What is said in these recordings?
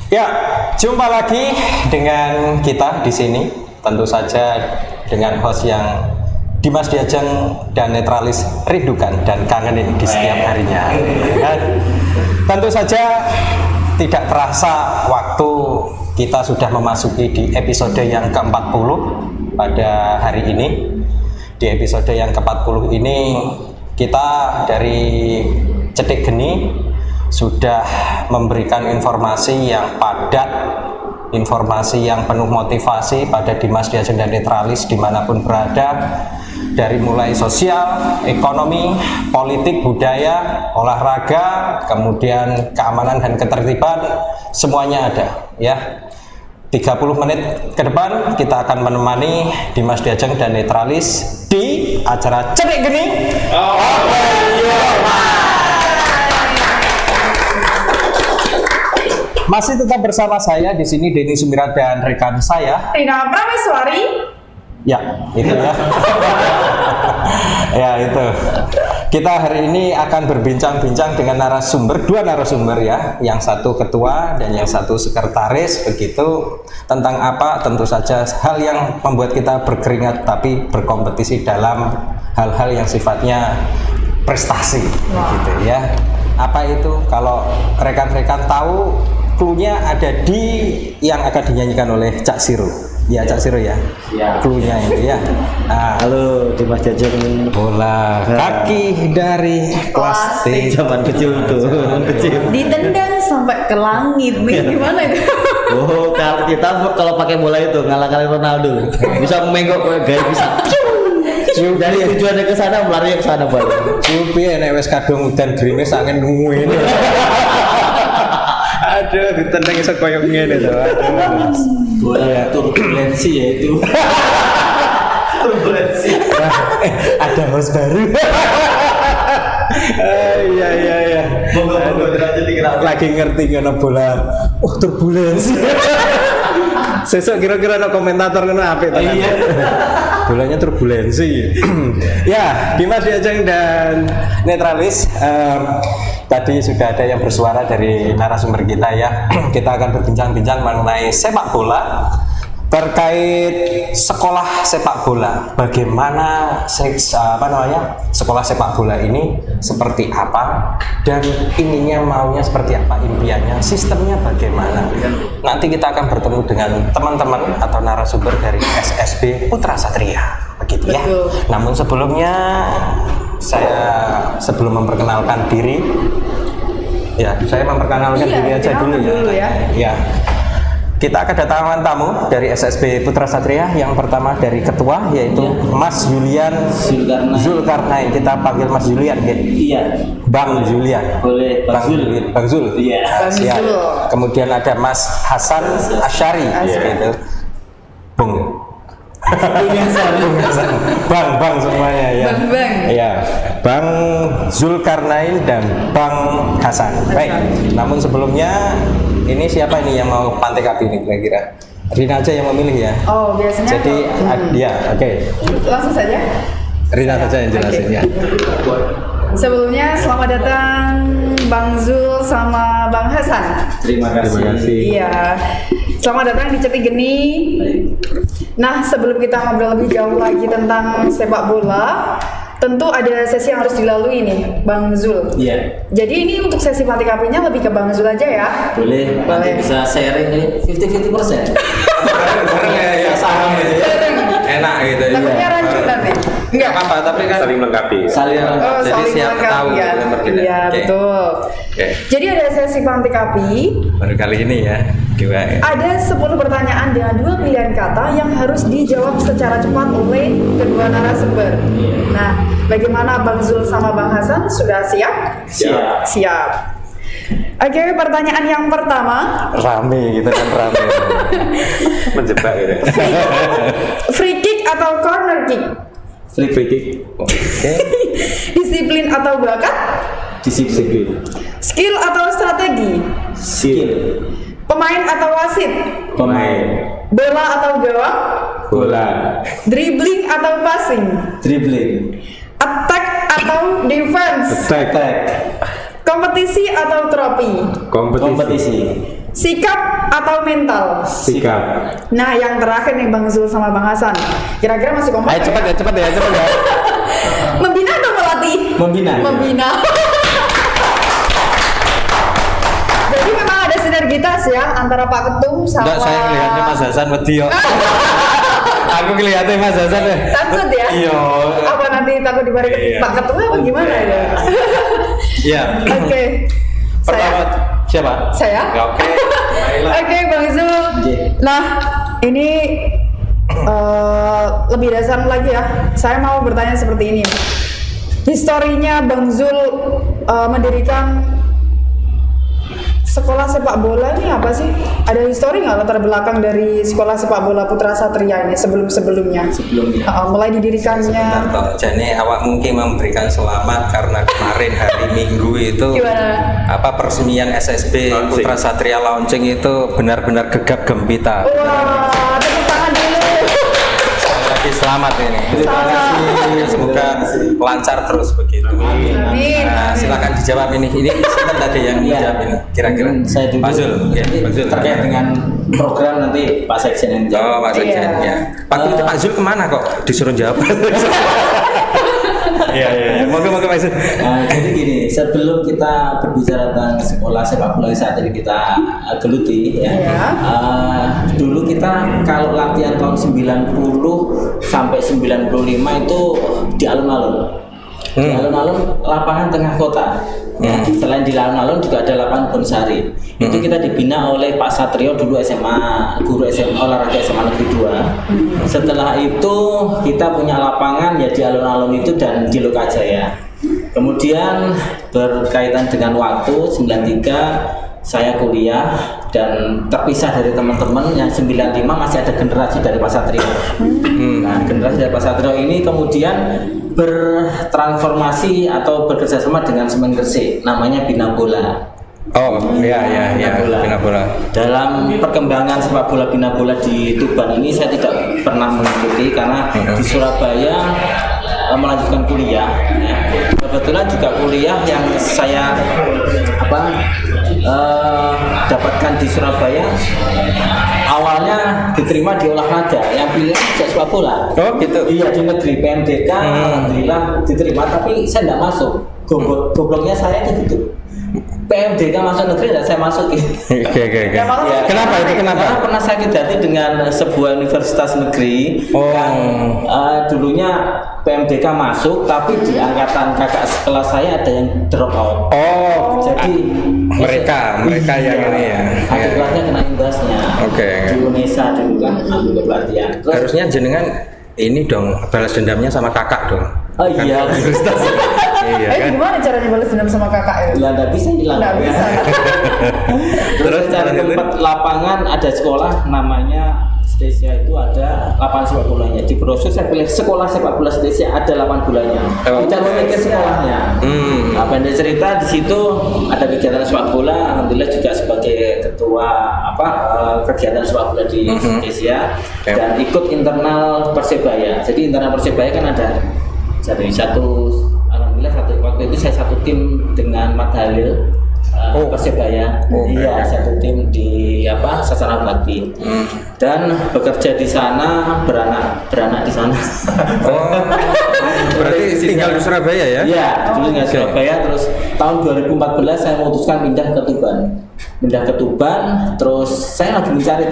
Ya, jumpa lagi dengan kita di sini. Tentu saja dengan host yang Dimas Diajeng dan Netralis rindukan dan kangenin di setiap harinya. Dan tentu saja tidak terasa waktu kita sudah memasuki di episode yang ke-40 pada hari ini. Di episode yang ke-40 ini kita dari Cetik Geni sudah memberikan informasi yang padat, informasi yang penuh motivasi pada Dimas Diajeng dan Netralis dimanapun berada, dari mulai sosial, ekonomi, politik, budaya, olahraga, kemudian keamanan dan ketertiban, semuanya ada ya. 30 menit ke depan kita akan menemani Dimas Diajeng dan Netralis di acara Cetik Geni. Masih tetap bersama saya di sini Denny Sumirat dan rekan saya Rina Prameswari. Ya, itu ya. Ya, itu. Kita hari ini akan berbincang-bincang dengan dua narasumber ya. Yang satu ketua dan yang satu sekretaris, begitu. Tentang apa? Tentu saja hal yang membuat kita berkeringat tapi berkompetisi dalam hal-hal yang sifatnya prestasi, gitu ya. Apa itu? Kalau rekan-rekan tahu, cluenya ada di yang akan dinyanyikan oleh Cak Siro. Ya, Cak Siro ya. Cluenya itu ya. Nah, halo Dimas Diajeng. bola kaki dari plastik. Zaman kecil tuh, kecil. Ditendang sampai ke langit. Gimana itu? Oh, kalau kita kalau pakai bola itu ngalah-ngalahin Ronaldo. Bisa menggok gaya bisa. Dari tujuannya ke sana, melari ke sana balik. Cupi nek wis kadung udan gerimis angin nguwen. Aduh, ditendang iso koyo ngene to. Bola turbulensi ya itu. Turbulensi. Ada host baru. Iya. Lagi ngerti ngono bola. Oh, turbulensi. Sesuk kira-kira ada komentator ngono apik to. Iya. Bolanya turbulensi. Ya, Dimas Diajeng dan Netralis. Tadi sudah ada yang bersuara dari narasumber kita ya. Kita akan berbincang-bincang mengenai sepak bola, terkait sekolah sepak bola. Bagaimana sekolah sepak bola ini seperti apa, dan ininya maunya seperti apa, impiannya, sistemnya bagaimana. Nanti kita akan bertemu dengan teman-teman atau narasumber dari SSB Putra Satria, begitu ya. Namun sebelumnya sebelum memperkenalkan diri, saya memperkenalkan diri aja dulu ya. Ya. Kita kedatangan tamu dari SSB Putra Satria. Yang pertama dari ketua, yaitu Mas Julian Zulkarnain. Kita panggil Mas Julian, gitu. Iya. Bang Julian. Boleh, Bang Zul. Iya. Siap. Kemudian ada Mas Hasan Asyari, gitu. Bung. Bang semuanya ya. Bang. Iya. Bang Zulkarnain dan Bang Hasan. Baik. Namun sebelumnya, ini siapa ini yang mau pantai kapi ini kira-kira? Rina aja yang memilih ya. Oh, biasanya. Jadi oke. Langsung saja. Rina saja yang jelasin ya. Sebelumnya selamat datang Bang Zul sama Bang Hasan. Terima kasih. Iya. Selamat datang di Cetik Geni. Nah, sebelum kita ngobrol lebih jauh lagi tentang sepak bola, tentu ada sesi yang harus dilalui nih, Bang Zul. Iya. Jadi ini untuk sesi pantai kapinya lebih ke Bang Zul aja ya. Boleh. Nanti bisa sharing ini 50-50%. Bareng ya saham gitu ya. Enak gitu ya. Takutnya rancu nanti. Enggak apa-apa, tapi kan saling melengkapi. Oh, jadi saling siap melengkapi tahu ya. gitu. Iya, betul. Oke. Jadi ada sesi pantai kapi. Baru kali ini ya. Ada 10 pertanyaan dengan 2 pilihan kata yang harus dijawab secara cepat oleh kedua narasumber. Nah, bagaimana Bang Zul sama Bang Hasan? Sudah siap? Siap. Oke, pertanyaan yang pertama. Rame gitu kan, rame. Menjebak gitu. Free kick atau corner kick? Free kick. Oke. Disiplin atau bakat? Disiplin. Skill atau strategi? Skill. Pemain atau wasit? Pemain. Bola atau gawang? Bola. Dribbling atau passing? Dribbling. Attack atau defense? Attack. Kompetisi atau trofi? Kompetisi. Sikap atau mental? Sikap. Nah, yang terakhir nih Bang Zul sama Bang Hasan. Kira-kira masih kompak? Ayo cepat ya. Membina atau melatih? Membina. Jadi memang ada sinergitas ya antara Pak Ketum sama. Enggak, saya ngelihatnya Mas Hasan wedi yo. Aku ngelihatnya Mas Hasan deh. Takut ya? Iya. Apa nanti takut dibalik Iya. Pak Ketum apa gimana ya? Iya. Oke. Pertama siapa? Saya. Ya, oke. Baiklah. Oke, Bang Zul. Nah, ini lebih dasar lagi ya. Saya mau bertanya seperti ini. Historinya Bang Zul mendirikan sekolah sepak bola ini apa sih? Ada histori nggak latar belakang dari sekolah sepak bola Putra Satria ini sebelumnya? Mulai didirikannya. Sebentar toh. Jadi awak mungkin memberikan selamat karena kemarin hari Minggu itu Gimana? peresmian SSB Putra Satria launching itu benar-benar gegap gempita. Wah, tepuk tangan dulu. Sekali lagi selamat ini. Terima kasih. Semoga lancar terus begitu. Amin. Nah, silakan dijawab ini. Ini siapa tadi yang dijawab ini? Kira-kira. Saya dulu. Pak Zul. Ya, Pak Zul. Terkait dengan program nanti Pak Sekjen yang jawab. Oh, Pak Sekjen. Iya. Ya. Waktu itu Pak Zul kemana kok disuruh jawab? Iya. Moga Pak Zul. Jadi gini, sebelum kita berbicara tentang sekolah sepak bola yang saat ini kita geluti ya. Dulu kita kalau latihan tahun 90 sampai 95 itu di alun-alun. Di alun-alun lapangan tengah kota. Ya, selain di alun-alun juga ada lapangan Bonsari. Itu kita dibina oleh Pak Satrio dulu SMA, guru SMA olahraga SMA Negeri 2. Setelah itu kita punya lapangan ya di alun-alun itu dan di Lokajaya. Kemudian berkaitan dengan waktu 93 saya kuliah dan terpisah dari teman-teman. Yang 95 masih ada generasi dari Pak Satrio. Nah, generasi dari Pak Satrio ini kemudian bertransformasi atau bekerja sama dengan Semen Gresik, namanya Bina Bola. Oh, iya, Bina Bola. Dalam perkembangan sepak bola Bina Bola di Tuban ini saya tidak pernah mengikuti karena di Surabaya melanjutkan kuliah. Ya. Kebetulan juga kuliah yang saya dapatkan di Surabaya awalnya diterima di olahraga, yang pilihan tidak sepak bola. Oh gitu. Iya, di negeri PMDK alhamdulillah diterima, tapi saya tidak masuk. Gobloknya saya itu gitu. PMDK masuk negeri dan saya masuk. Oke. Ya, Kenapa itu? Karena pernah sakit hati dengan sebuah universitas negeri. Dulunya PMDK masuk, tapi di angkatan kakak sekelas saya ada yang drop out. Oh, Jadi mereka yang ini ya. Adik kelasnya kena imbasnya. Oke. Di Indonesia dulu kan ambil pelatihan. Terus, Harusnya jenengan ini dong balas dendamnya sama kakak dong. oh iya, Universitas. Iya kan? Gimana caranya balas dendam sama kakak ya? lah nggak bisa hilang. Nggak bisa. Terus cari tempat lapangan, ada sekolah namanya Stesia, itu ada lapangan sepak bolanya. Di brosur saya pilih sekolah sepak bola Stesia, ada lapangan bolanya. Kita memikir sekolahnya. Nah, pendek cerita di situ ada kegiatan sepak bola. Alhamdulillah juga sebagai ketua kegiatan sepak bola di Stesia dan ikut internal Persebaya. Jadi internal Persebaya kan ada alhamdulillah waktu itu saya satu tim dengan Mat Halil. Persebaya, iya satu tim di Sasana Bakti dan bekerja di sana, beranak di sana. Berarti tinggal di Surabaya ya? Iya, dulu tinggal di Surabaya. Terus tahun 2014 saya memutuskan pindah ke Tuban. Terus saya lagi mencari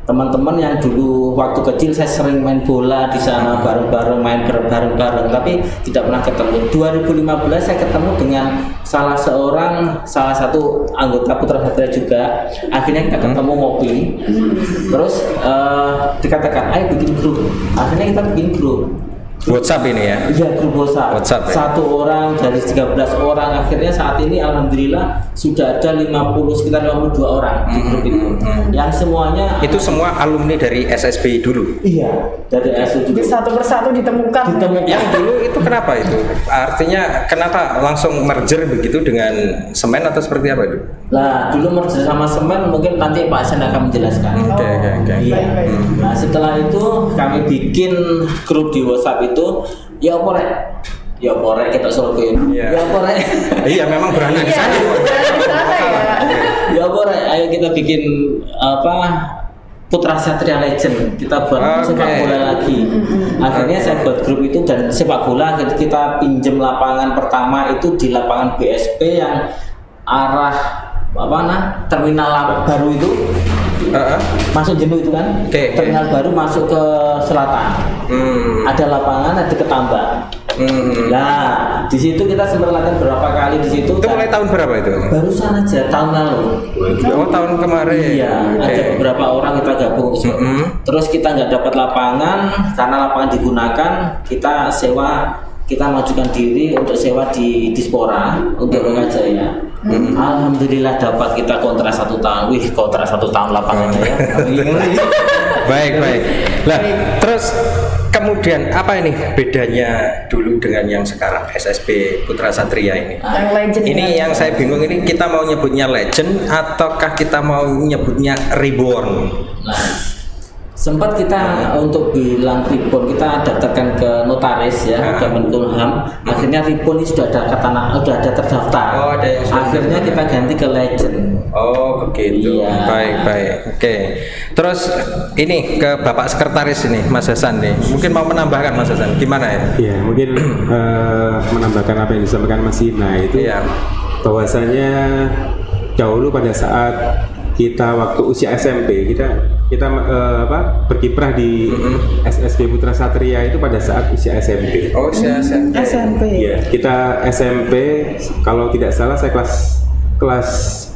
teman-teman yang dulu waktu kecil saya sering main bola di sana bareng-bareng, main bareng-bareng, tapi tidak pernah ketemu. 2015 saya ketemu dengan salah satu anggota Putra Satria juga. Akhirnya kita ketemu ngopi. Terus dikatakan, ayo bikin grup. Akhirnya kita bikin grup. WhatsApp ini ya? Iya, grup WhatsApp ya? Satu orang dari 13 orang. Akhirnya saat ini alhamdulillah sudah ada sekitar 52 orang di grup itu. Yang semuanya itu semua alumni dari SSB dulu? Iya, dari SSB dulu. Satu persatu ditemukan. Yang dulu itu kenapa itu? Artinya kenapa langsung merger begitu dengan Semen atau seperti apa itu? Nah, dulu merger sama Semen mungkin nanti Pak Sen akan menjelaskan. Oke. Iya. Nah, setelah itu kami bikin grup di WhatsApp itu, ya ya porek kita Surabaya. Iya. Ya porek. Iya, memang berani di sana. Berani di sana ya. Ya porek, ayo kita bikin Putra Satria Legend, kita buat sepak bola lagi. Akhirnya saya buat grup itu dan sepak bola kita pinjem lapangan pertama itu di lapangan BSP yang arah terminal baru itu. Masuk Jenuh itu kan, terminal baru masuk ke selatan. Ada lapangan, ada ketambak. Nah, di situ kita sempat latihan berapa kali di situ. Itu mulai tahun berapa itu? Barusan aja tahun lalu. Oh, tahun kemarin. Iya, ada beberapa orang kita gabung. Terus kita nggak dapat lapangan karena lapangan digunakan, kita sewa. Kita majukan diri untuk sewa di Dispora untuk Jaya. Alhamdulillah dapat kita kontrak 1 tahun. Wih, kontrak 1 tahun lapangannya ya. Baik. Lah, terus kemudian apa ini bedanya dulu dengan yang sekarang SSB Putra Satria ini? Yang legend. Ini yang saya bingung ini, kita mau nyebutnya legend ataukah kita mau nyebutnya reborn? Nah, sempat kita untuk bilang reborn, kita daftarkan ke notaris ya, ke Menkumham. Akhirnya reborn ini sudah ada sudah ada terdaftar. Oh, ada yang sudah. Akhirnya kita ganti ke legend. Oh, begitu. Iya. Baik. Oke. Terus ini ke Bapak Sekretaris ini, Mas Hasan nih. Mungkin mau menambahkan Mas Hasan, gimana ya? Iya, mungkin menambahkan apa yang disampaikan Mas Ina itu, bahwasanya dahulu pada saat kita waktu usia SMP kita berkiprah di SSB Putra Satria itu pada saat usia SMP. Oh, usia SMP. Iya, kita SMP kalau tidak salah saya kelas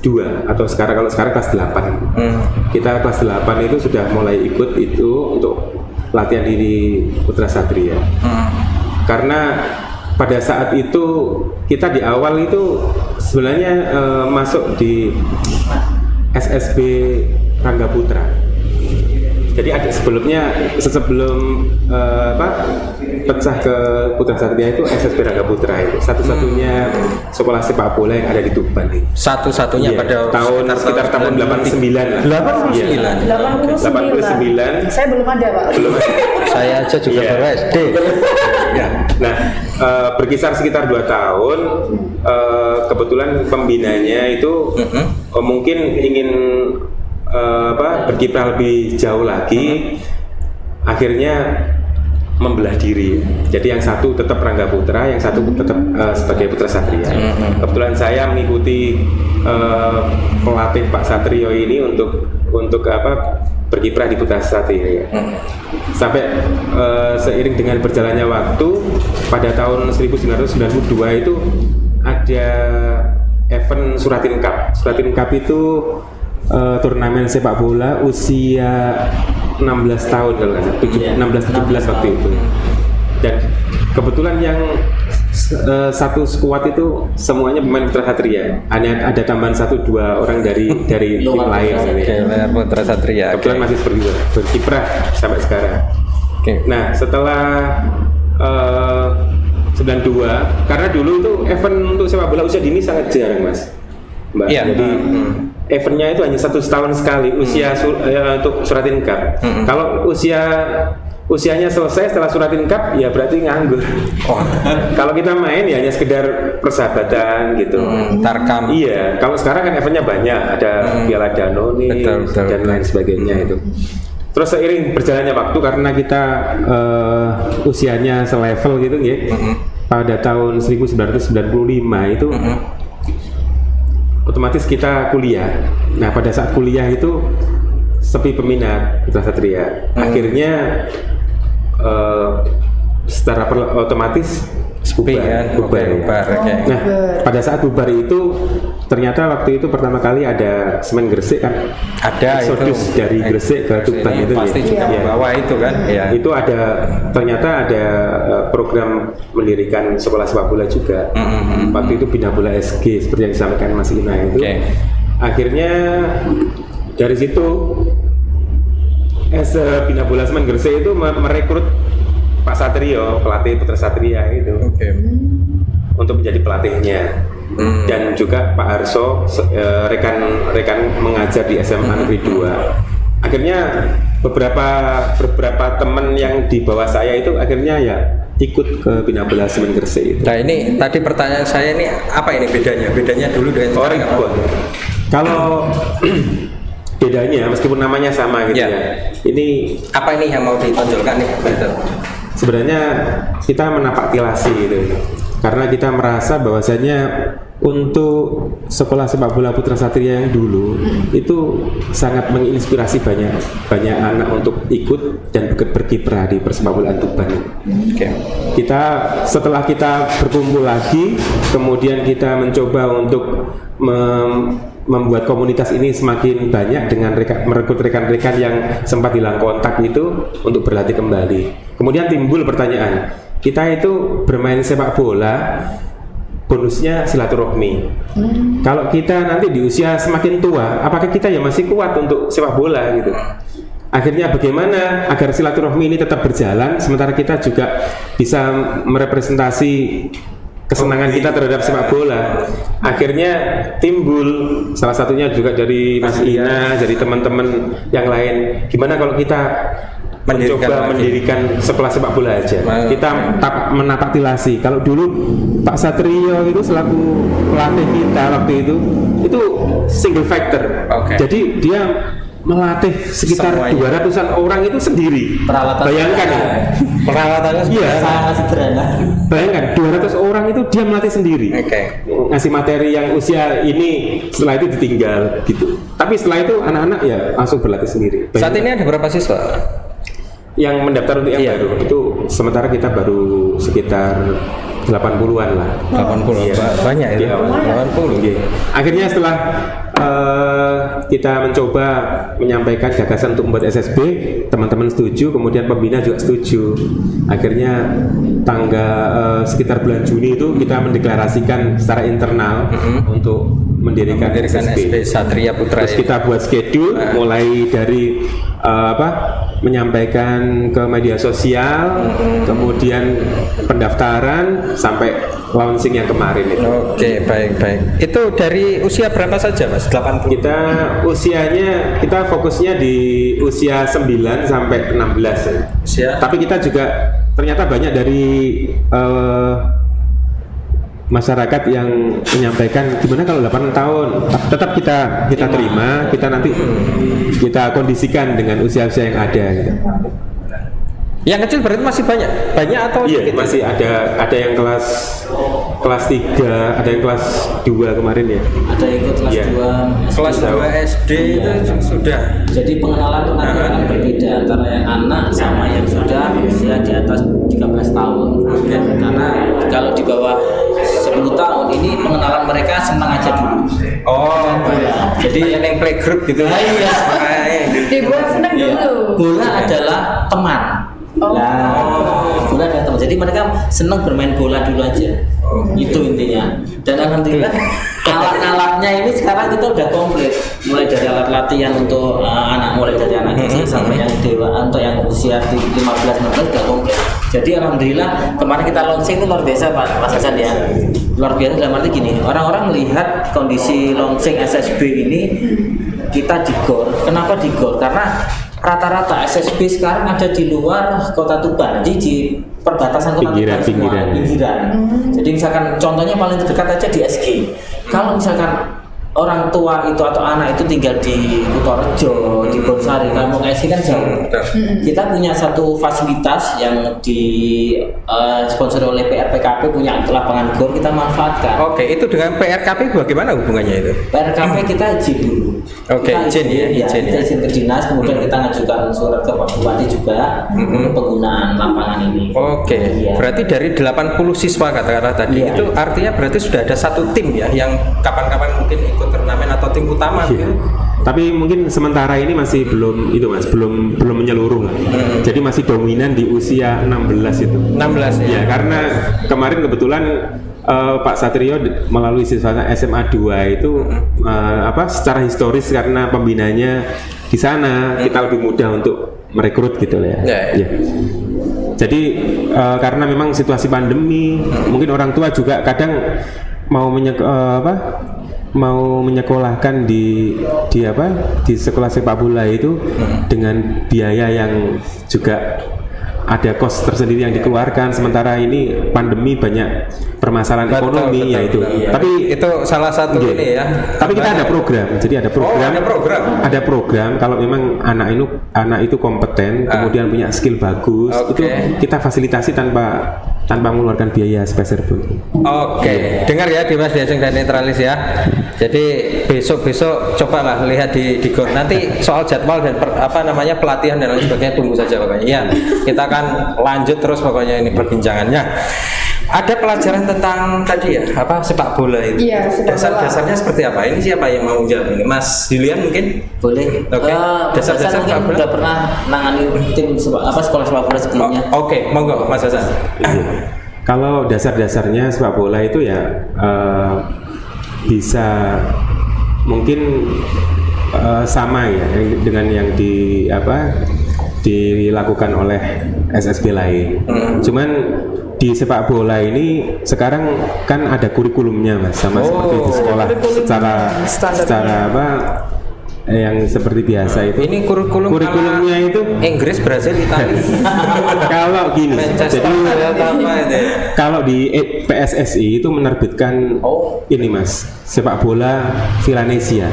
2 atau kalau sekarang kelas 8. Kita kelas 8 itu sudah mulai ikut itu untuk latihan di Putra Satria. Karena pada saat itu kita di awal itu sebenarnya masuk di SSB Rangga Putra. Jadi ada sebelum pecah ke Putra Satria itu SSB Rangga Putra itu satu-satunya sekolah sepak bola yang ada di Tuban itu. Satu-satunya pada sekitar tahun 89. 89. Saya belum ada, Pak. Saya aja juga baru SD. Nah, berkisar sekitar 2 tahun. Kebetulan pembinanya itu mungkin ingin berkiprah lebih jauh lagi, akhirnya membelah diri. Jadi yang satu tetap Rangga Putra, yang satu tetap sebagai Putra Satria. Kebetulan saya mengikuti pelatih Pak Satrio ini untuk berkiprah di Putra Satria. Sampai seiring dengan berjalannya waktu, pada tahun 1992 itu ada event Suratin Cup. Suratin Cup itu turnamen sepak bola usia 16 tahun kalau nggak salah, 16-17 waktu itu. Dan kebetulan yang satu skuad itu semuanya pemain Putra Satria. Hanya ada tambahan 1-2 orang dari tim lain. Putra Satria. Kebetulan masih berkiprah sampai sekarang. Nah, setelah 92, karena dulu itu event untuk sepak bola usia dini sangat jarang, Mas, Mbak. Jadi eventnya itu hanya 1 tahun sekali usia untuk Suratin Cup. Kalau usianya selesai setelah Suratin Cup, ya berarti nganggur. Kalau kita main ya hanya sekedar persahabatan gitu. Tarkam. Iya. Kalau sekarang kan eventnya banyak, ada Piala Danone dan lain sebagainya itu. Terus seiring berjalannya waktu, karena kita usianya selevel gitu ya. Pada tahun 1995 itu otomatis kita kuliah. Nah, pada saat kuliah itu sepi peminat Putra Satria. Akhirnya secara otomatis bubar. Nah, pada saat bubar itu ternyata waktu itu pertama kali ada Semen Gresik kan, ada eksodus dari Gresik ke Tuban itu pasti juga membawa itu kan ya. Itu ternyata ada program mendirikan sekolah sepak bola juga. Waktu itu Bina Bola SG seperti yang disampaikan Mas Ina itu. Akhirnya dari situ Bina Bola Semen Gresik itu merekrut Pak Satrio, pelatih Putra Satria itu, untuk menjadi pelatihnya. Dan juga Pak Harso, rekan mengajar di SMA Negeri 2. Akhirnya beberapa teman yang di bawah saya itu akhirnya ya ikut ke Bina Bola Semen Gresik itu. Nah ini tadi pertanyaan saya ini apa ini bedanya? Bedanya dulu dengan Orang kalau bedanya meskipun namanya sama gitu Ya. ya. Ini apa ini yang mau ditonjolkan nih? Gitu. sebenarnya kita menapak tilasi gitu. Karena kita merasa bahwasanya untuk sekolah sepak bola Putra Satria yang dulu itu sangat menginspirasi banyak anak untuk ikut dan berkiprah di persepak bolaan Tuban. Oke. Kita setelah kita berkumpul lagi, kemudian kita mencoba untuk membuat komunitas ini semakin banyak dengan merekrut rekan-rekan yang sempat hilang kontak itu untuk berlatih kembali. Kemudian timbul pertanyaan, kita itu bermain sepak bola bonusnya silaturahmi. Kalau kita nanti di usia semakin tua, apakah kita ya masih kuat untuk sepak bola gitu? Akhirnya bagaimana agar silaturahmi ini tetap berjalan sementara kita juga bisa merepresentasi kesenangan kita terhadap sepak bola. Akhirnya timbul salah satunya juga dari Mas Ina, dari teman-teman yang lain. Gimana kalau kita mendirikan sekolah sepak bola aja. Kita menapak tilasi. Kalau dulu Pak Satrio itu selaku pelatih kita waktu itu single factor. Jadi dia melatih sekitar 200-an orang itu sendiri. Bayangkan ya. Peralatannya sangat sederhana. Bayangkan 200 orang itu dia melatih sendiri. Ngasih materi yang usia ini, setelah itu ditinggal gitu. Tapi setelah itu anak-anak ya langsung berlatih sendiri. Saat ini ada berapa siswa yang mendaftar untuk yang baru? Itu sementara kita baru sekitar 80-an lah. 80 banyak ya. 80. Akhirnya setelah kita mencoba menyampaikan gagasan untuk membuat SSB, teman-teman setuju, kemudian pembina juga setuju. Akhirnya sekitar bulan Juni itu kita mendeklarasikan secara internal untuk mendirikan SSB Satria Putra. Terus kita buat schedule mulai dari menyampaikan ke media sosial, kemudian pendaftaran sampai launching yang kemarin itu. Oke, baik. Itu dari usia berapa saja, Mas? 80. Kita fokusnya di usia 9 sampai 16 ya. Tapi kita juga ternyata banyak dari masyarakat yang menyampaikan gimana kalau 8 tahun. Tetap kita terima, kita nanti kita kondisikan dengan usia-usia yang ada gitu. Yang kecil berarti masih banyak atau iya, masih ada yang kelas 3, ada yang kelas 2 kemarin ya. Ada yang ikut kelas 2 SD itu sudah. Jadi pengenalan nanti akan berbeda antara yang anak sama yang sudah usia di atas 13 tahun. Karena kalau di bawah 10 tahun ini pengenalan mereka senang aja dulu. Jadi yang playgroup gitu. Iya. Dibuat senang dulu. Bola adalah teman. Bola adalah teman. Jadi mereka senang bermain bola dulu aja. Itu intinya. Dan alhamdulillah alat-alatnya ini sekarang kita udah komplit. Mulai dari alat latihan untuk mulai dari anak kecil sampai yang dewa, untuk yang usia 15-16 udah komplit. Jadi alhamdulillah kemarin kita launching itu luar biasa Pak Mas Hasan ya. Luar biasa dalam arti gini, orang-orang melihat kondisi launching SSB ini kita di GOR. Kenapa di GOR? Karena rata-rata SSB sekarang ada di luar kota Tuban, di perbatasan kota Tuban pinggiran. Jadi misalkan contohnya paling terdekat aja di SG. Kalau misalkan orang tua itu atau anak itu tinggal di Kutorejo, di Bonsari, kampung SG kan jauh. Kita punya satu fasilitas yang disponsori oleh PRPKP, punya lapangan GOR, kita manfaatkan. Oke, itu dengan PRKP bagaimana hubungannya itu? PRKP kita izin dulu. Izin ya. Kita izin ke dinas, kemudian kita ngajukan surat ke Pak Bupati juga untuk penggunaan lapangan ini. Berarti dari 80 siswa katakanlah tadi, itu artinya berarti sudah ada satu tim ya yang kapan-kapan mungkin ikut turnamen atau tim utama gitu. Tapi mungkin sementara ini masih belum itu Mas, belum menyeluruh. Jadi masih dominan di usia 16 itu. 16 ya. Karena kemarin kebetulan Pak Satrio melalui siswa SMA 2 itu secara historis karena pembinanya di sana kita lebih mudah untuk merekrut gitu ya. Jadi karena memang situasi pandemi, mungkin orang tua juga kadang mau menyekolahkan di sekolah sepak bola itu dengan biaya yang juga ada cost tersendiri yang dikeluarkan. Sementara ini pandemi banyak permasalahan ekonomi ya itu. Iya. Tapi itu salah satu ini ya. Tapi kita ada program. Jadi ada program. Ada program kalau memang anak itu kompeten, kemudian punya skill bagus, itu kita fasilitasi tanpa mengeluarkan biaya sepeser pun. Dengar ya Dimas Diajeng dan Netralis ya. Jadi besok cobalah lihat di GOR. Nanti soal jadwal dan pelatihan dan lain sebagainya tunggu saja pokoknya. Ya, kita akan lanjut terus pokoknya ini perbincangannya. Ada pelajaran tentang tadi ya, sepak bola itu. Iya, dasar-dasarnya seperti apa? Ini siapa yang mau jawab ini? Mas Julian mungkin? Boleh. Dasar-dasar sepak bola. Udah pernah nangani tim sekolah sepak bola sebelumnya. Monggo Mas Hasan. Kalau dasar-dasarnya sepak bola itu ya bisa mungkin sama ya dengan yang dilakukan oleh SSB lain. Cuman di sepak bola ini sekarang kan ada kurikulumnya Mas, sama seperti di sekolah secara yang seperti biasa itu. Ini kurikulumnya itu Inggris, Brazil, Italia. Kalau gini, jadi kalau di PSSI itu menerbitkan ini Mas, sepak bola Vilanesia.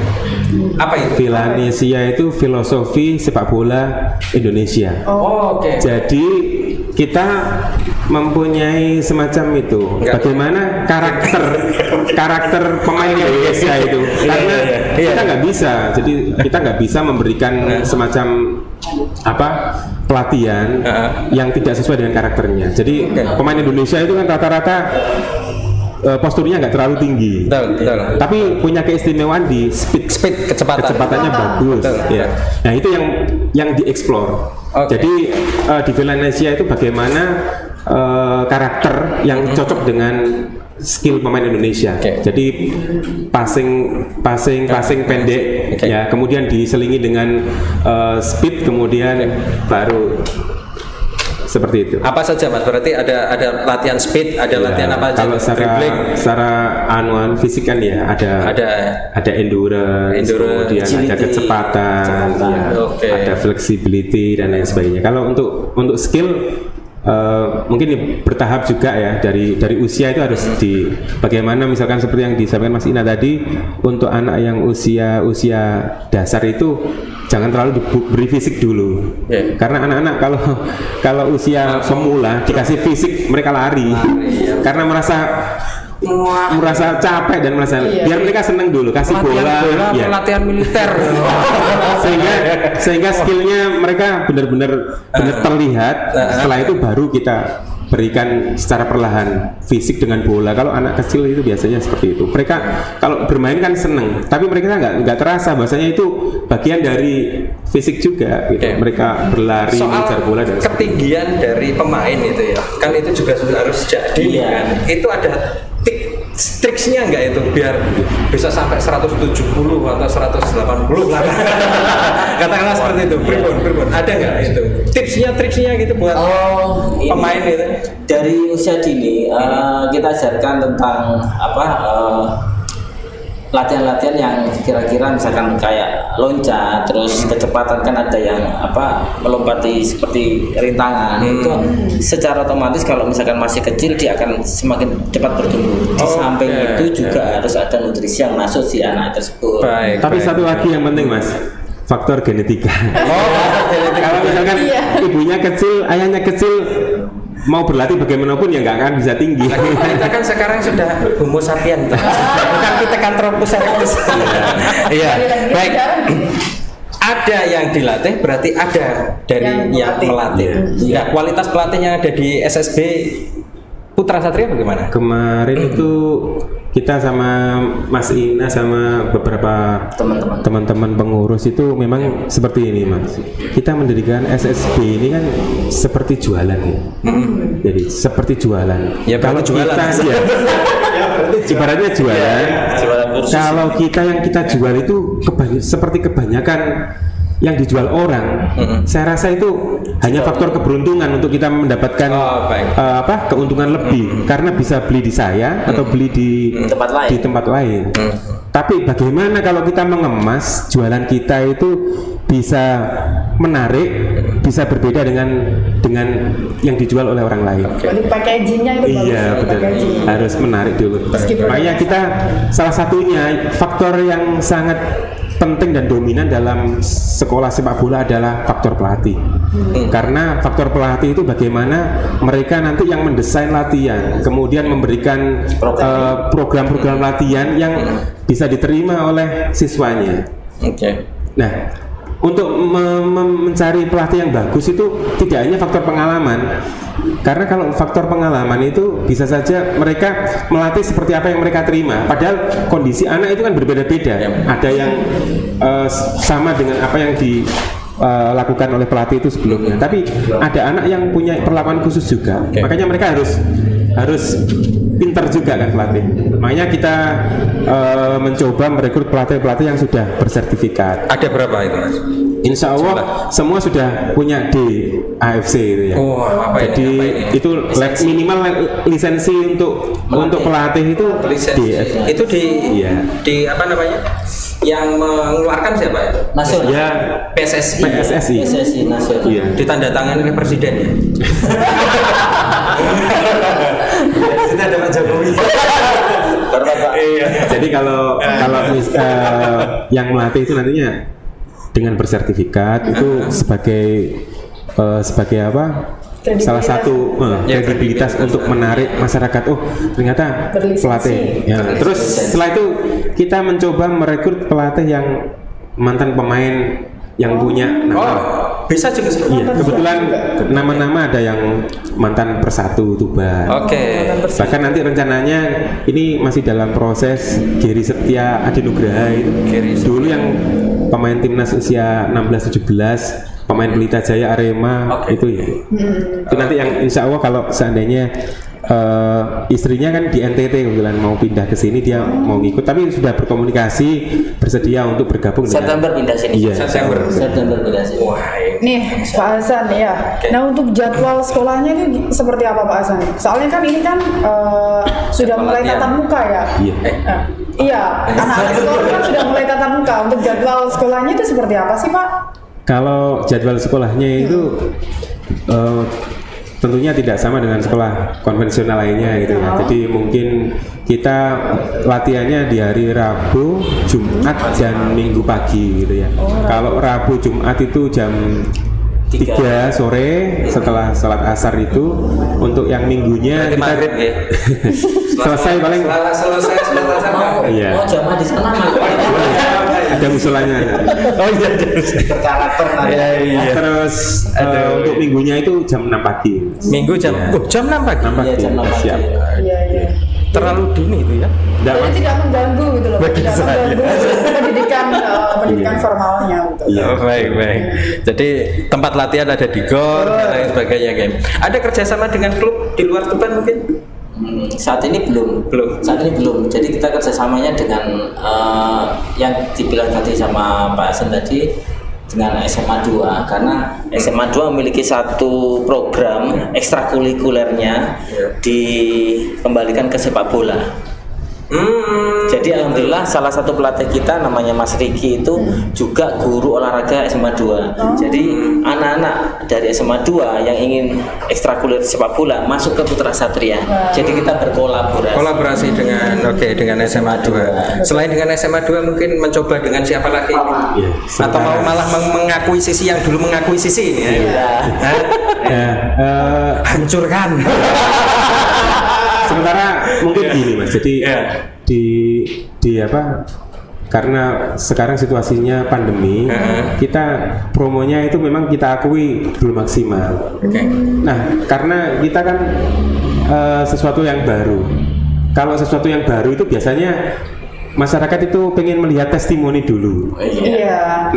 Apa itu? Vilanesia itu filosofi sepak bola Indonesia. Jadi kita mempunyai semacam itu. Bagaimana karakter pemain Indonesia itu? Karena kita nggak bisa. Jadi kita nggak bisa memberikan semacam pelatihan yang tidak sesuai dengan karakternya. Jadi pemain Indonesia itu kan rata-rata posturnya nggak terlalu tinggi, betul. Tapi punya keistimewaan di speed kecepatannya bagus. Ya. Nah itu yang dieksplor. Jadi di Vilanesia itu bagaimana karakter yang cocok dengan skill pemain Indonesia. Jadi passing pendek, ya kemudian diselingi dengan speed, kemudian baru. Seperti itu. Apa saja Mas? Berarti ada latihan speed, ada latihan apa aja? Kalau secara anuan fisik kan ya ada endurance, kemudian ada kecepatan, ada flexibility dan lain sebagainya. Kalau untuk skill mungkin bertahap juga ya, dari usia itu harus bagaimana misalkan seperti yang disampaikan Mas Ina tadi, untuk anak yang usia dasar itu jangan terlalu diberi fisik dulu, karena anak-anak kalau usia pemula dikasih fisik mereka lari. Karena merasa capek dan biar mereka seneng dulu, kasih bola latihan militer sehingga skillnya mereka benar-benar terlihat. Setelah itu baru kita berikan secara perlahan fisik dengan bola. Kalau anak kecil itu biasanya seperti itu. Mereka kalau bermain kan seneng, tapi mereka nggak terasa bahwasanya itu bagian dari fisik juga. Gitu. Mereka berlari, mengejar bola dan ketinggian dari pemain itu ya. Kan itu juga harus jadi kan. Itu ada triksnya enggak itu biar bisa sampai 170 atau 180 lah. Katakanlah seperti itu. Pribon. Ada enggak itu? Triksnya gitu buat pemain itu? Dari usia dini kita ajarkan tentang latihan-latihan yang kira-kira misalkan kayak loncat, terus kecepatan kan ada yang melompati seperti rintangan. Itu secara otomatis kalau misalkan masih kecil dia akan semakin cepat bertumbuh. Di samping itu juga harus ada nutrisi yang masuk si anak tersebut. Tapi satu lagi yang penting Mas, faktor genetika. Kalau misalkan ibunya kecil, ayahnya kecil, mau berlatih bagaimanapun ya nggak akan bisa tinggi. Kita kan sekarang sudah Homo sapien, bukan Pithecanthropus erectus. Iya. Baik. Ada yang dilatih, berarti ada dari yang melatih. Ya, kualitas pelatih yang ada di SSB Putra Satria bagaimana? Kemarin itu kita sama Mas Ina sama beberapa teman-teman pengurus itu memang seperti ini Mas. Kita mendirikan SSB ini kan seperti jualan ya. Jadi seperti jualan. Ya, kalau kita ibaratnya jualan. Kalau yang kita jual itu seperti kebanyakan yang dijual orang, saya rasa itu hanya faktor keberuntungan untuk kita mendapatkan keuntungan lebih karena bisa beli di saya atau beli di tempat lain. Tapi bagaimana kalau kita mengemas jualan kita itu bisa menarik, bisa berbeda dengan yang dijual oleh orang lain. Jadi packagingnya itu bagus. Iya betul, harus menarik dulu. Makanya kita salah satunya faktor yang sangat penting dan dominan dalam sekolah sepak bola adalah faktor pelatih. Karena faktor pelatih itu bagaimana mereka nanti yang mendesain latihan, kemudian memberikan program-program latihan yang bisa diterima oleh siswanya. Nah, untuk mencari pelatih yang bagus itu tidak hanya faktor pengalaman, karena kalau faktor pengalaman itu bisa saja mereka melatih seperti apa yang mereka terima, padahal kondisi anak itu kan berbeda-beda. Ada yang sama dengan apa yang dilakukan oleh pelatih itu sebelumnya, tapi ada anak yang punya perlakuan khusus juga. Makanya mereka harus pintar juga kan pelatih. Makanya kita mencoba merekrut pelatih-pelatih yang sudah bersertifikat. Ada berapa itu Mas? Insya Allah semua sudah punya AFC itu ya. Jadi ini? itu minimal lisensi untuk pelatih itu lisensi. Itu di apa namanya? Yang mengeluarkan siapa itu? Nasional. Ya, PSSI nasional. Iya. Ditandatangani oleh presiden ya. Di sini ada Pak Jokowi. Jadi kalau yang melatih itu nantinya dengan bersertifikat itu sebagai apa? Salah satu kredibilitas untuk menarik masyarakat. Oh, ternyata pelatih. Ya. Terus setelah itu kita mencoba merekrut pelatih yang mantan pemain yang punya nama. Bisa juga sih. Iya, kebetulan nama-nama ada yang mantan Persatu Tuban. Bahkan nanti rencananya ini masih dalam proses Geri Setia Adinugraha itu. Dulu yang pemain timnas usia 16-17, pemain Pelita Jaya Arema itu ya. Itu nanti yang insya Allah kalau seandainya istrinya kan di NTT kebetulan mau pindah ke sini, dia mau ngikut, tapi sudah berkomunikasi bersedia untuk bergabung September pindah sini. Iya. September pindah sini. Nih Pak Hasan ya. Nah untuk jadwal sekolahnya ini seperti apa Pak Hasan? Soalnya kan ini kan sudah mulai tatap muka ya. Iya. Anak-anak sekolah kan sudah mulai tatap muka. Untuk jadwal sekolahnya itu seperti apa sih Pak? Kalau jadwal sekolahnya itu tentunya tidak sama dengan sekolah konvensional lainnya gitu ya. Jadi mungkin kita latihannya di hari Rabu, Jumat, dan Minggu pagi gitu ya. Kalau Rabu, Jumat itu jam 3 sore setelah sholat asar itu. Untuk yang minggunya kita selesai paling selesai sholat asar. Iya. Oh, jamaah di sana ada musolanya. berkarakter Iya. Terus untuk minggunya itu jam 6 pagi. Minggu jam 6 pagi. Iya, jam 6 pagi. Siap. Iya. Terlalu dini itu ya. Jadi tidak mengganggu gitu loh. Tidak mengganggu pendidikan formalnya gitu. Iya, baik. Jadi tempat latihan ada di GOR dan lain sebagainya kan. Ada kerjasama dengan klub di luar Tuban mungkin? Saat ini belum. Jadi kita kerjasamanya dengan yang dibilang tadi sama Pak Hasan tadi dengan SMA 2, karena SMA 2 memiliki satu program ekstrakurikulernya dikembalikan ke sepak bola. Jadi alhamdulillah salah satu pelatih kita namanya Mas Riki itu juga guru olahraga SMA 2. Jadi anak-anak dari SMA 2 yang ingin ekstrakurikuler sepak bola masuk ke Putra Satria. Jadi kita berkolaborasi dengan SMA 2. Selain dengan SMA 2 mungkin mencoba dengan siapa lagi? Atau mau malah mengakui sisi yang dulu mengakui sisi ini hancurkan. Sementara mungkin gini Mas, jadi di apa? Karena sekarang situasinya pandemi, kita promonya itu memang kita akui belum maksimal. Nah, karena kita kan sesuatu yang baru. Kalau sesuatu yang baru itu biasanya masyarakat itu pengen melihat testimoni dulu.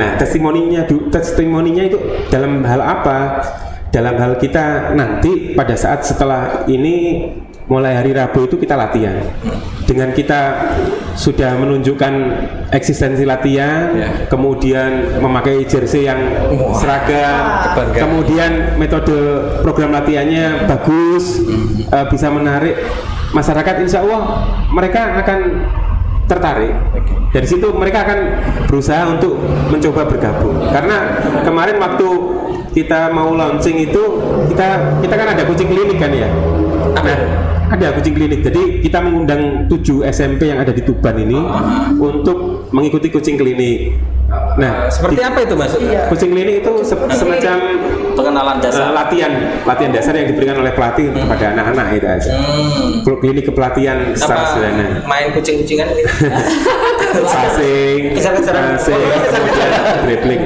Nah, testimoninya itu dalam hal apa? Dalam hal kita nanti pada saat setelah ini mulai hari Rabu itu kita latihan. Dengan kita sudah menunjukkan eksistensi latihan, kemudian memakai jersey yang seragam, kemudian metode program latihannya bagus, bisa menarik masyarakat, insya Allah mereka akan tertarik. Dari situ mereka akan berusaha untuk mencoba bergabung. Karena kemarin waktu kita mau launching itu kita kan ada coaching klinik kan ya. Nah, ada coaching klinik. Jadi kita mengundang 7 SMP yang ada di Tuban ini untuk mengikuti coaching klinik. Nah, seperti apa itu Mas? Coaching klinik itu semacam pengenalan dasar, latihan dasar yang diberikan oleh pelatih kepada anak-anak itu aja. Klinik kepelatihan secara sederhana. Main kucing-kucingan gitu. Passing, kemudian dribbling.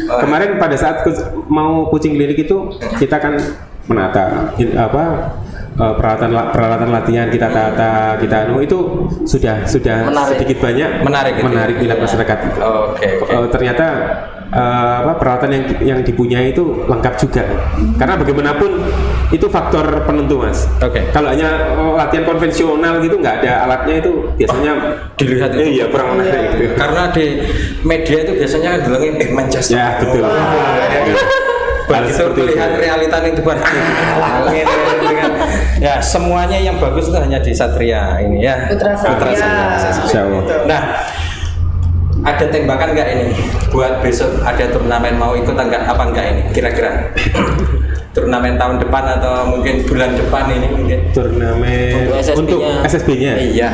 Kemarin pada saat mau coaching klinik itu kita kan menata peralatan latihan, kita tata, kita itu sudah sedikit banyak menarik minat masyarakat itu. Ternyata peralatan yang dipunyai itu lengkap juga. Karena bagaimanapun itu faktor penentu Mas. Kalau hanya latihan konvensional gitu nggak ada alatnya itu biasanya dilihat itu. Iya, kurang menarik gitu. Karena di media itu biasanya kan bilangnya Manchester. Ya, betul. Begitu melihat realita itu ya semuanya yang bagus itu hanya di Satria ini ya. Putra Satria. Nah, ada tembakan nggak ini buat besok ada turnamen, mau ikut apa enggak ini kira-kira? Turnamen tahun depan atau mungkin bulan depan ini mungkin? Turnamen untuk SSB-nya. Iya.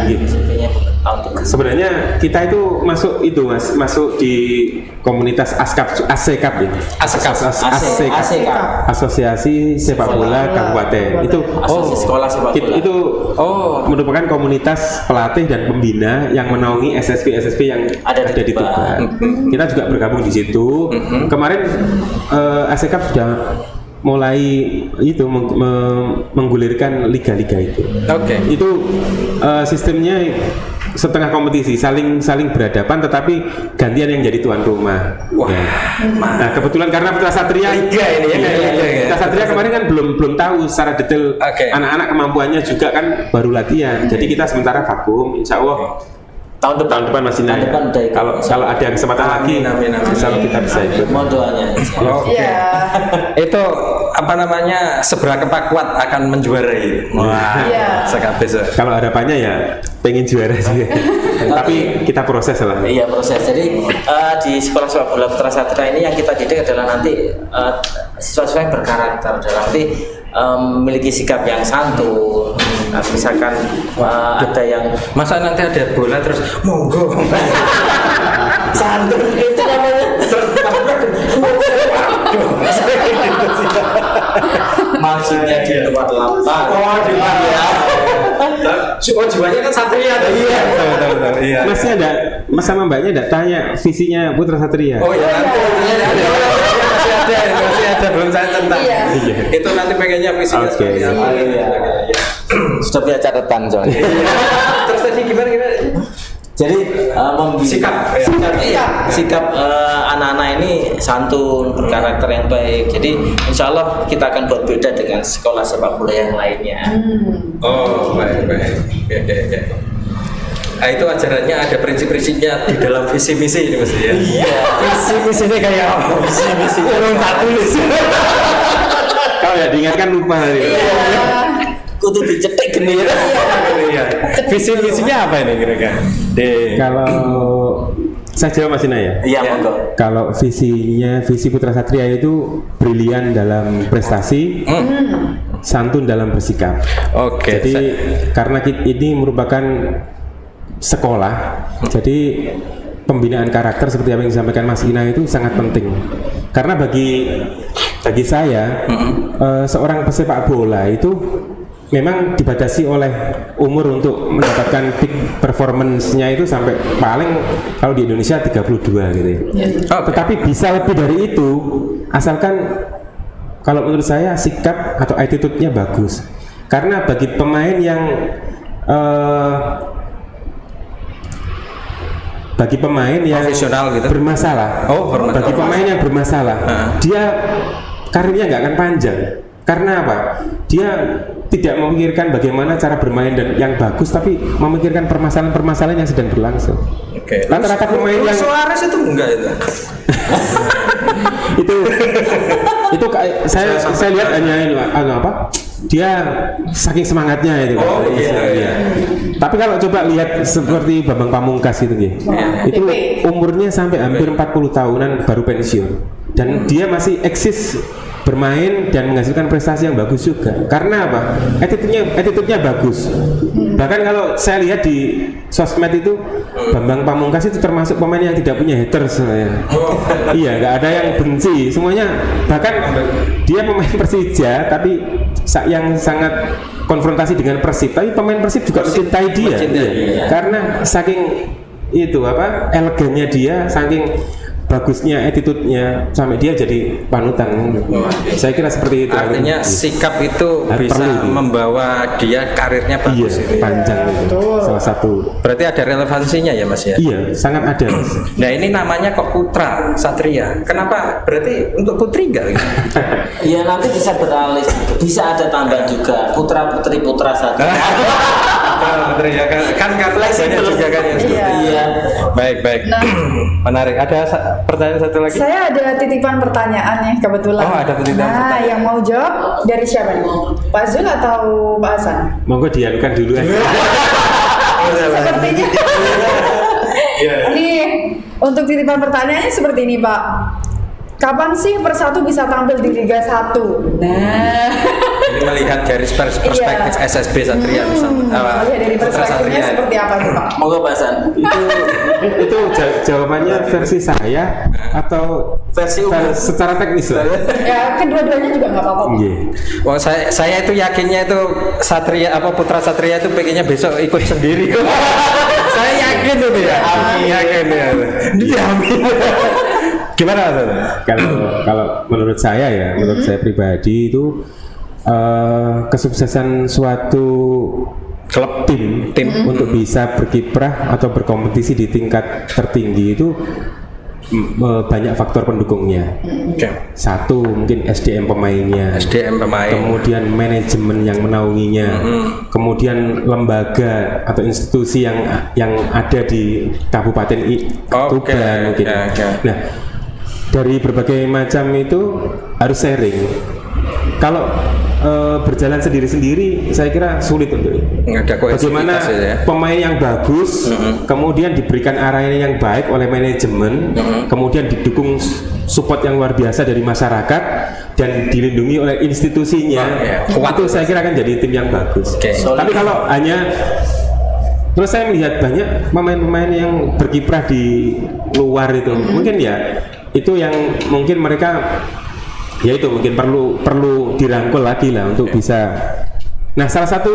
Sebenarnya kita itu masuk di komunitas ASEKAP ya. ASEKAP. Asosiasi Sepak Bola Kabupaten. Itu sekolah sepak bola. Itu merupakan komunitas pelatih dan pembina yang menaungi SSB yang ada di Tuban. Kita juga bergabung di situ. Kemarin ASEKAP sudah mulai itu menggulirkan liga-liga itu. Itu sistemnya setengah kompetisi, saling berhadapan, tetapi gantian yang jadi tuan rumah. Nah, kebetulan karena Putra Satria liga ini ya. Putra Satria kemarin kan belum tahu secara detail anak-anak kemampuannya juga kan baru latihan. Jadi kita sementara vakum, insya Allah tahun depan masih naik. Kalau ada kesempatan lagi, insya Allah kita bisa ikut. Mohon doanya. Itu seberapa kuat akan menjuarai? Sekabis. Kalau harapannya ya pengen juara sih. Tapi kita proses lah. Iya, proses. Jadi di sekolah sepak bola Putra Satria ini yang kita didik adalah nanti siswa-siswa yang berkarakter, dalam arti memiliki sikap yang santun. Misalkan ada yang masa nanti ada bola terus monggo santun itu namanya maksudnya di luar lapangan. Jiwanya kan Satria. Iya, betul. Iya. Masnya ada sama Mbaknya ada tanya visinya Putra Satria. Masih ada belum saya tentang. Itu nanti pengennya visinya seperti apa. Sudah punya catatan soalnya. Terus tadi gimana? Jadi sikap anak-anak ini santun, berkarakter yang baik. Jadi insya Allah kita akan berbeda dengan sekolah sepak bola yang lainnya. Baik. Nah, itu ajarannya ada prinsip-prinsipnya di dalam visi misi ini Mas ya. Iya. Visi misinya kayak apa? Visi misi belum tak tulis. Kalau ya diingatkan lupa hari. Kudu dicetek gini ya. Visi misinya apa ini kira-kira? Kalau saya jawab Mas Ina ya. Iya, monggo. Kalau visi Putra Satria itu brilian dalam prestasi, santun dalam bersikap. Jadi karena ini merupakan sekolah, jadi pembinaan karakter seperti apa yang disampaikan Mas Ina itu sangat penting. Karena bagi saya seorang pesepak bola itu memang dibatasi oleh umur untuk mendapatkan peak performance-nya itu sampai paling kalau di Indonesia 32 gitu ya. Tetapi bisa lebih dari itu asalkan kalau menurut saya sikap atau attitude-nya bagus. Karena bagi pemain yang profesional gitu, bermasalah, bagi pemain yang bermasalah, dia karirnya nggak akan panjang. Karena apa? Dia tidak memikirkan bagaimana cara bermain dan yang bagus, tapi memikirkan permasalahan-permasalahan yang sedang berlangsung. Rata-rata pemain yang Suarez itu enggak itu. itu saya lihat hanya dia saking semangatnya itu. Iya. Tapi kalau coba lihat seperti Bambang Pamungkas itu itu umurnya sampai hampir 40 tahunan baru pensiun dan dia masih eksis bermain dan menghasilkan prestasi yang bagus juga. Karena apa? Attitude-nya bagus. Bahkan kalau saya lihat di sosmed itu Bambang Pamungkas itu termasuk pemain yang tidak punya haters. Iya, nggak ada yang benci. Semuanya, bahkan dia pemain Persija tapi yang sangat konfrontasi dengan Persib. Tapi pemain Persib juga mencintai dia. Karena saking itu elegannya dia, saking bagusnya attitude-nya sampai dia jadi panutan. Saya kira seperti itu. Artinya sikap itu bisa membawa dia karirnya bagus. Iya, panjang itu. Salah satu. Berarti ada relevansinya ya Mas ya? Iya, sangat ada Mas. Nah ini namanya kok Putra Satria. Kenapa? Berarti untuk putri enggak? Iya nanti bisa beralih, bisa ada tambahan juga Putra Satria. Putri ya kan banyak juga kan ya. Iya. Baik. Nah, menarik. Ada pertanyaan satu lagi? Saya ada titipan pertanyaan nih kebetulan. Oh, ada titipan pertanyaan. Yang mau jawab dari siapa nih? Pak Zul atau Pak Hasan? Monggo dianukan dulu aja. Sepertinya. Nih, untuk titipan pertanyaannya seperti ini, Pak. Kapan sih Persatu bisa tampil di Liga 1? Nah, ini melihat dari perspektif SSB Satria melihat dari perspektifnya seperti apa nih Pak? Moga Pasan. Itu jawabannya versi saya atau versi umum secara teknis lah. Ya, kedua-duanya juga nggak apa-apa. Wah, saya itu yakinnya itu Putra Satria itu pengennya besok ikut sendiri. Saya yakin itu ya. Yakin ya. Diamin. Gimana tuh? Kalau menurut saya ya, menurut saya pribadi itu kesuksesan suatu klub tim untuk bisa berkiprah atau berkompetisi di tingkat tertinggi itu banyak faktor pendukungnya. Satu mungkin SDM pemainnya, kemudian manajemen yang menaunginya, kemudian lembaga atau institusi yang ada di Kabupaten Tuban mungkin. Nah, dari berbagai macam itu harus sharing. Kalau berjalan sendiri-sendiri, saya kira sulit untuk bagaimana pemain yang bagus, kemudian diberikan arahan yang baik oleh manajemen, kemudian didukung support yang luar biasa dari masyarakat dan dilindungi oleh institusinya. Itu saya kira akan jadi tim yang bagus. Tapi kalau hanya terus saya melihat banyak pemain-pemain yang berkiprah di luar itu, mungkin ya itu yang mungkin mereka ya itu mungkin perlu dirangkul lagi lah untuk bisa. Nah, salah satu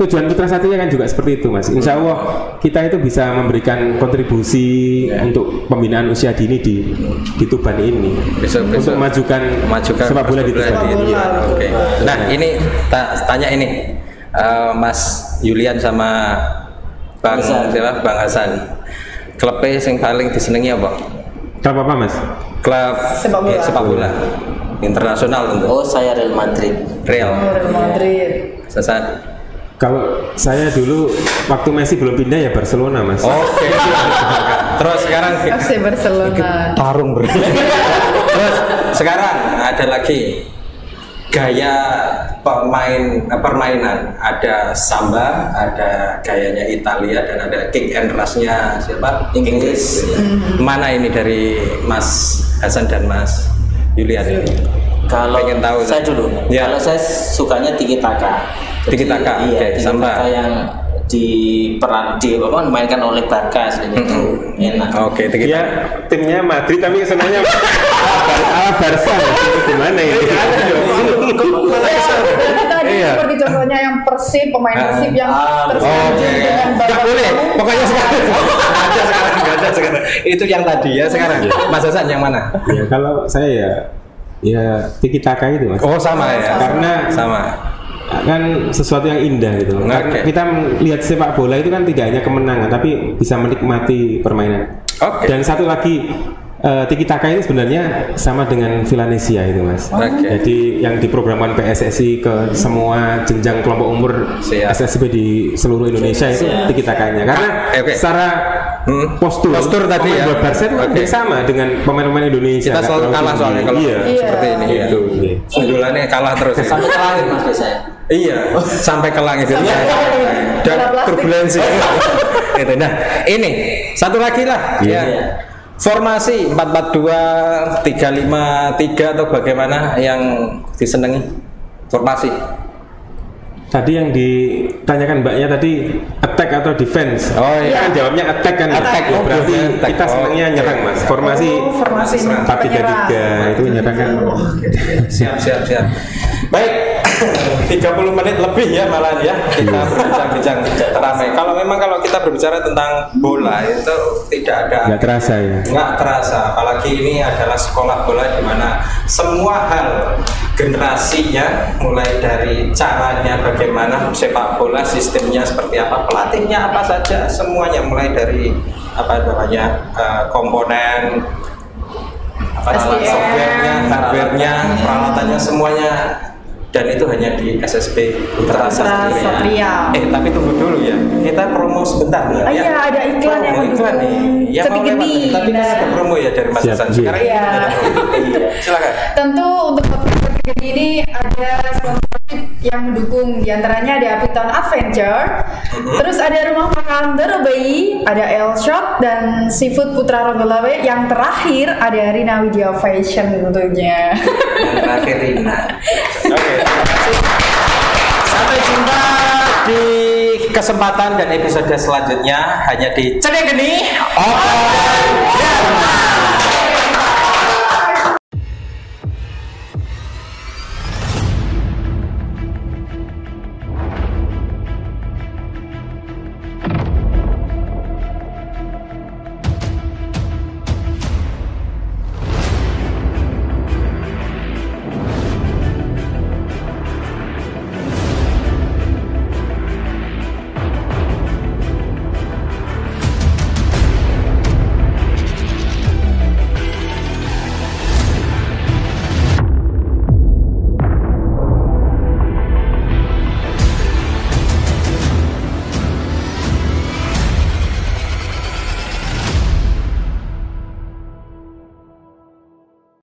tujuan Putra Satria kan juga seperti itu Mas. Insya Allah kita itu bisa memberikan kontribusi untuk pembinaan usia dini di Tuban ini untuk majukan sepak bola di Tuban ini. Nah ini tanya ini Mas Julian sama Bang Hasan, klubnya yang paling disenangi apa? Klub apa Mas? Klub sepak bola internasional tentu. Oh, saya Real Madrid. Real Madrid. Sasan. Kalau saya dulu waktu Messi belum pindah ya Barcelona Mas. Oke. Terus sekarang FC Barcelona. Tarung berarti. Terus sekarang ada lagi gaya permainan, ada samba, ada gayanya Italia dan ada kick and rush-nya siapa? Inggris. Mana ini dari Mas Hasan dan Mas Julian ini? Kalau pengen tahu saya dulu. Ya. Kalau saya sukanya tiki taka. Tiki taka. Iya, samba. Yang dimainkan oleh Barca itu enak. Oke, ya timnya Madrid tapi kesenangannya Barca. Gimana ini? Tadi seperti contohnya yang Persib, pemain Persib yang tersanjung dengan Barca. Boleh, pokoknya sekarang. Ada sekarang. Itu yang tadi ya sekarang. Mas Hasan yang mana? Ya kalau saya ya tiki taka itu Mas. Oh sama ya. Karena sama. Kan sesuatu yang indah gitu. Karena kita lihat sepak bola itu kan tidak hanya kemenangan tapi bisa menikmati permainan. Dan satu lagi Tiki Taka ini sebenarnya sama dengan Villanesia itu mas. Jadi yang diprogramkan PSSI ke semua jenjang kelompok umur SSB di seluruh Indonesia itu Tiki Takanya. Karena secara postur tadi ya, itu sama dengan pemain-pemain Indonesia. Kita selalu kalah soalnya kalau seperti ini. Itu sundulannya kalah terus. Sampai ke langit mas biasanya. Iya, sampai ke langit itu dan turbulensi. Gitu. Nah, ini satu lagi lah ya. Formasi 4-4-2, 3-5-3 atau bagaimana yang disenangi formasi? Tadi yang ditanyakan mbaknya tadi attack atau defense. Kan jawabnya attack kan. Attack. Berarti kita senangnya nyerang mas. Formasi 4-3-3 itu nyerang kan. Siap. Baik, 30 menit lebih ya malah ya kita berbincang-bincang ramai. Kalau kita berbicara tentang bola itu tidak ada. Nggak terasa ya. Nggak terasa. Apalagi ini adalah sekolah bola di mana semua hal generasinya, mulai dari caranya bagaimana sepak bola, sistemnya seperti apa, pelatihnya apa saja, semuanya mulai dari komponen, softwarenya, hardwarenya, peralatannya semuanya. Dan itu hanya di SSB Putra Satria. Tapi tunggu dulu ya, kita promo sebentar ya. Iya, ada iklan yang iklan nih. Yang mau lewat, tapi kan ada promo ya dari Mas Hasan. Sekarang ini ada promo. Silakan. Tentu untuk podcast ini ada sponsorship yang mendukung, diantaranya ada Apiton Adventure, terus ada Rumah Makan Derobai, ada L Shop dan Seafood Putra Ronggolawe. Yang terakhir ada Rina Widya Fashion tentunya. Yang terakhir Rina. Oke. Sampai jumpa di kesempatan dan episode selanjutnya hanya di Cedek Geni.